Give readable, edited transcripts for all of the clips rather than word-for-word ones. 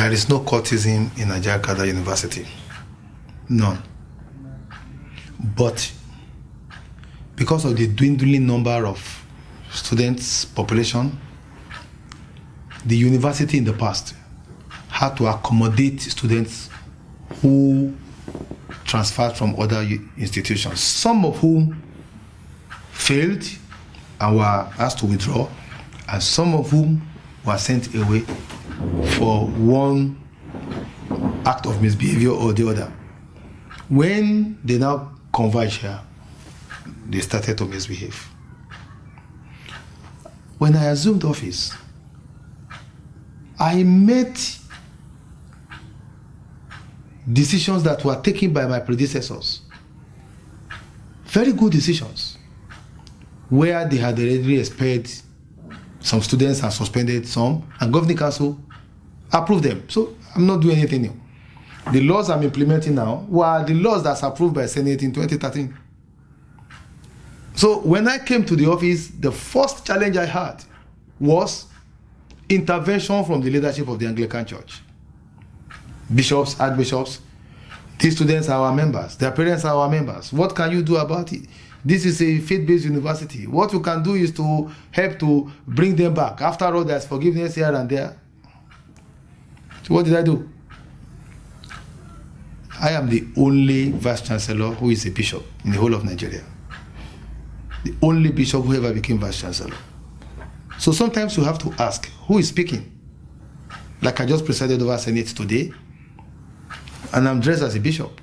There is no cultism in AJAYI University. None. But because of the dwindling number of students population, the university in the past had to accommodate students who transferred from other institutions, some of whom failed and were asked to withdraw, and some of whom were sent away for one act of misbehavior or the other. When they now converge here, they started to misbehave. When I assumed office, I met decisions that were taken by my predecessors. Very good decisions, where they had already expelled some students and suspended some, and Governing Council approved them. So I'm not doing anything new. The laws I'm implementing now were the laws that's approved by Senate in 2013. So when I came to the office, the first challenge I had was intervention from the leadership of the Anglican Church. Bishops, archbishops, these students are our members, their parents are our members. What can you do about it? This is a faith-based university. What you can do is to help to bring them back. After all, there's forgiveness here and there. So what did I do? I am the only Vice-Chancellor who is a bishop in the whole of Nigeria. The only bishop who ever became Vice-Chancellor. So sometimes you have to ask, who is speaking? Like I just presided over Senate today, and I'm dressed as a bishop.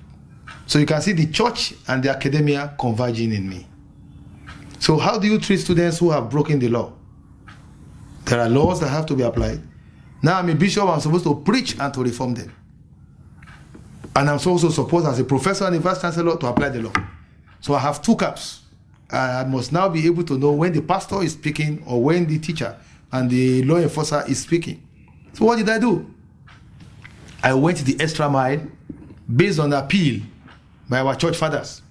So you can see the church and the academia converging in me. So how do you treat students who have broken the law? There are laws that have to be applied. Now I'm a bishop, I'm supposed to preach and to reform them. And I'm also supposed as a professor and a vice-chancellor to apply the law. So I have two caps. I must now be able to know when the pastor is speaking or when the teacher and the law enforcer is speaking. So what did I do? I went the extra mile based on appeal by our church fathers.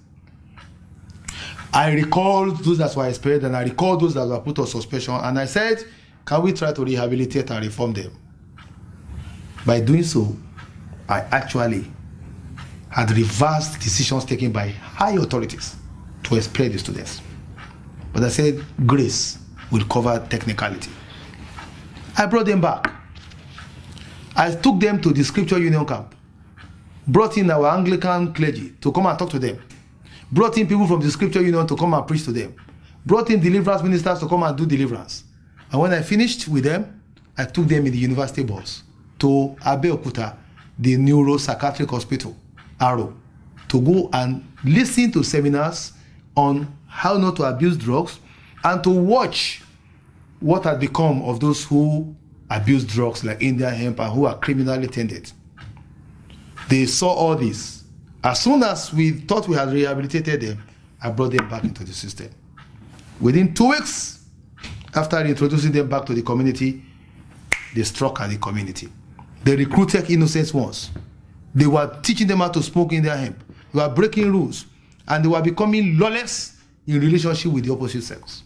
I recalled those that were expelled and I recalled those that were put on suspension, and I said, can we try to rehabilitate and reform them? By doing so, I actually had reversed decisions taken by high authorities to expel the students. But I said, grace will cover technicality. I brought them back. I took them to the Scripture Union camp, brought in our Anglican clergy to come and talk to them, brought in people from the Scripture Union to come and preach to them, brought in deliverance ministers to come and do deliverance. And when I finished with them, I took them in the university bus to Abuja, the neuropsychiatric hospital, Aro, to go and listen to seminars on how not to abuse drugs and to watch what had become of those who abuse drugs like Indian hemp and who are criminally tended. They saw all this. As soon as we thought we had rehabilitated them, I brought them back into the system. Within 2 weeks, after introducing them back to the community, they struck at the community. They recruited innocent ones. They were teaching them how to smoke in their hemp. They were breaking rules. And they were becoming lawless in relationship with the opposite sex.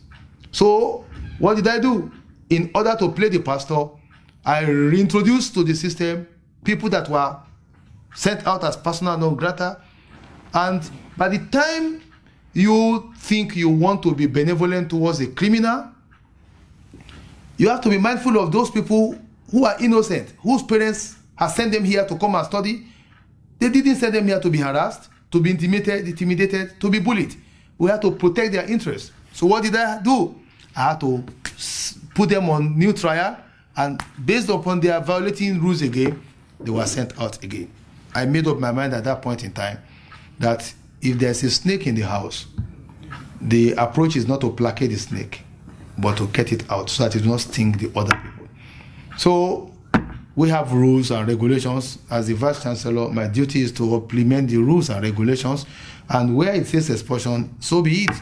So, what did I do? In order to play the pastor, I reintroduced to the system people that were sent out as persona non grata. And by the time you think you want to be benevolent towards a criminal, you have to be mindful of those people who are innocent, whose parents have sent them here to come and study. They didn't send them here to be harassed, to be intimidated, to be bullied. We have to protect their interests. So what did I do? I had to put them on new trial, and based upon their violating rules again, they were sent out again. I made up my mind at that point in time that if there's a snake in the house, the approach is not to placate the snake, but to get it out so that it does not sting the other people. So we have rules and regulations. As the Vice Chancellor, my duty is to implement the rules and regulations, and where it says expulsion, so be it.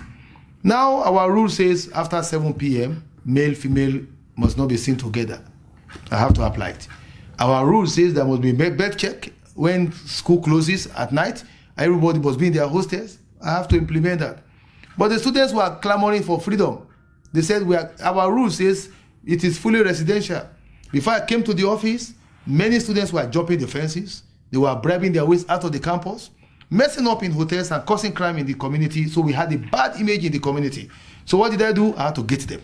Now our rule says after 7 p.m., male, female must not be seen together. I have to apply it. Our rule says there must be bed check when school closes at night. Everybody must be in their hostels. I have to implement that. But the students were clamoring for freedom. They said our rule says it is fully residential. Before I came to the office, Many students were jumping the fences. They were bribing their ways out of the campus, messing up in hotels and causing crime in the community. So we had a bad image in the community. So what did I do? I had to get them.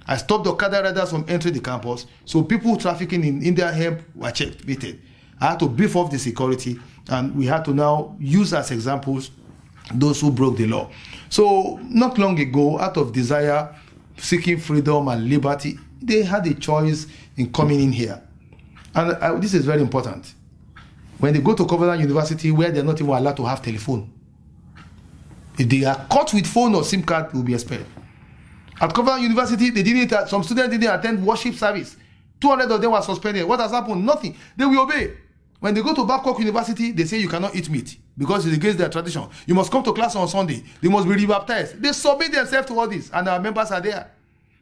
I stopped the Okada riders from entering the campus. So people trafficking in Indian hemp were checkmated. I had to beef up the security, and we had to now use as examples those who broke the law. So not long ago, out of desire, seeking freedom and liberty, they had a choice in coming in here. And this is very important. When they go to Covenant University, where they're not even allowed to have telephone, if they are caught with phone or SIM card, they will be expelled. At Covenant University, some students didn't attend worship service. 200 of them were suspended. What has happened? Nothing. They will obey. When they go to Babcock University, they say you cannot eat meat because it's against their tradition. You must come to class on Sunday. They must be rebaptized. They submit themselves to all this, and our members are there.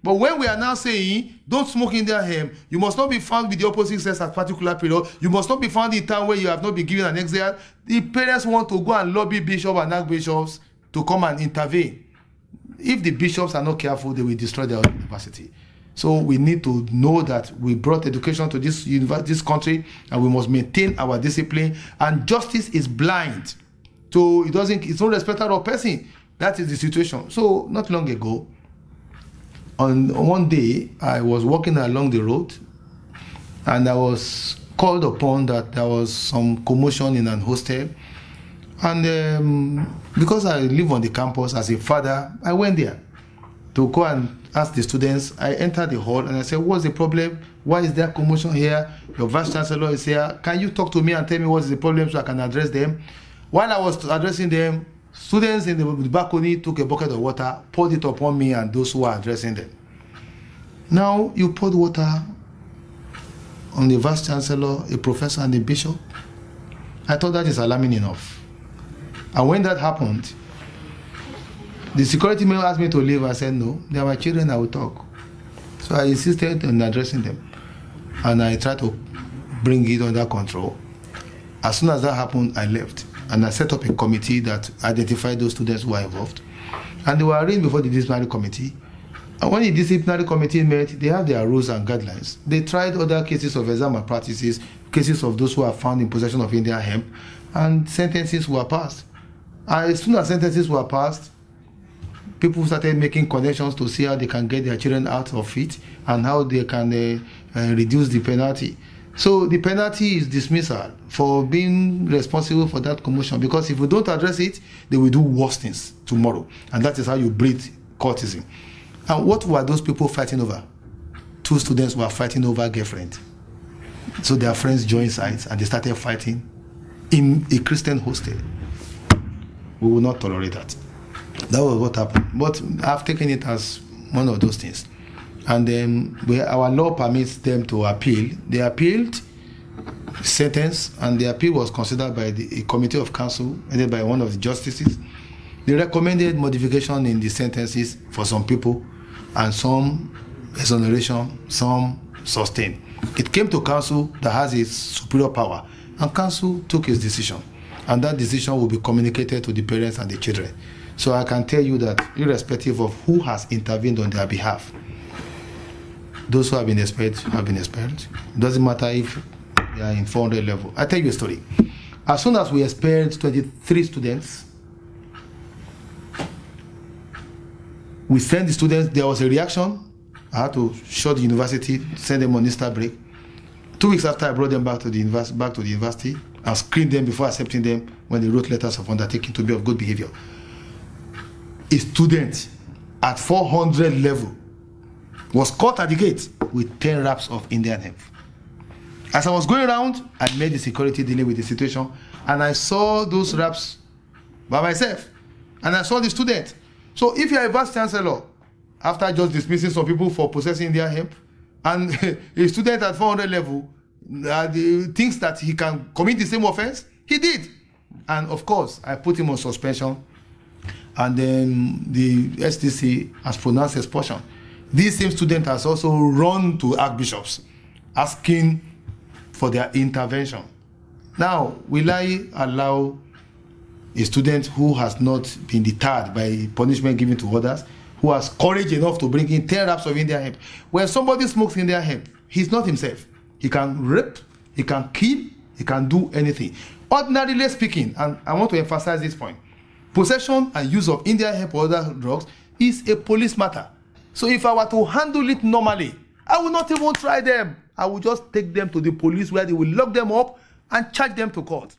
But when we are now saying, don't smoke in their hemp, you must not be found with the opposite sex at a particular period, you must not be found in town where you have not been given an exile, the parents want to go and lobby bishops and archbishops to come and intervene. If the bishops are not careful, they will destroy their university. So we need to know that we brought education to this country, and we must maintain our discipline. And justice is blind, so it's not respected of person. That is the situation. So not long ago, on one day, I was walking along the road, and I was called upon that there was some commotion in an hostel. And because I live on the campus as a father, I went there to go and ask the students. I entered the hall and I said, what's the problem? Why is there commotion here? Your vice chancellor is here. Can you talk to me and tell me what is the problem so I can address them? While I was addressing them, students in the balcony took a bucket of water, poured it upon me and those who were addressing them. Now you poured water on the vice chancellor, a professor, and a bishop. I thought that is alarming enough. And when that happened, the security man asked me to leave. I said, no, they are my children, I will talk. So I insisted on addressing them. And I tried to bring it under control. As soon as that happened, I left. And I set up a committee that identified those students who were involved. And they were arraigned before the disciplinary committee. And when the disciplinary committee met, they have their rules and guidelines. They tried other cases of exam malpractices, cases of those who are found in possession of Indian hemp, and sentences were passed. And as soon as sentences were passed, people started making connections to see how they can get their children out of it and how they can reduce the penalty. So the penalty is dismissal for being responsible for that commotion, because if we don't address it, they will do worse things tomorrow. And that is how you breed cultism. And what were those people fighting over? Two students were fighting over girlfriend. So their friends joined sides and they started fighting in a Christian hostel. We will not tolerate that. That was what happened. But I've taken it as one of those things. And then our law permits them to appeal. They appealed the sentence, and the appeal was considered by a committee of counsel, headed by one of the justices. They recommended modification in the sentences for some people, and some exoneration, some sustained. It came to counsel that has its superior power, and counsel took its decision. And that decision will be communicated to the parents and the children. So I can tell you that irrespective of who has intervened on their behalf, those who have been expelled have been expelled. It doesn't matter if they are in 400 level. I'll tell you a story. As soon as we expelled 23 students, we sent the students, there was a reaction. I had to shut the university, send them on Easter break. 2 weeks after, I brought them back to the university and screened them before accepting them when they wrote letters of undertaking to be of good behavior. A student at 400 level was caught at the gate with 10 wraps of Indian hemp. As I was going around, I met the security dealing with the situation, and I saw those wraps by myself, and I saw the student. So if you are a vice chancellor, after just dismissing some people for possessing Indian hemp, and a student at 400 level thinks that he can commit the same offense, he did. And of course, I put him on suspension, and then the STC has pronounced expulsion. This same student has also run to archbishops asking for their intervention. Now, will I allow a student who has not been deterred by punishment given to others, who has courage enough to bring in 10 wraps of Indian hemp? When somebody smokes Indian hemp, he's not himself. He can rape, He can kill, he can do anything. Ordinarily speaking, and I want to emphasize this point, possession and use of Indian hemp or other drugs is a police matter. So if I were to handle it normally, I will not even try them. I will just take them to the police where they will lock them up and charge them to court.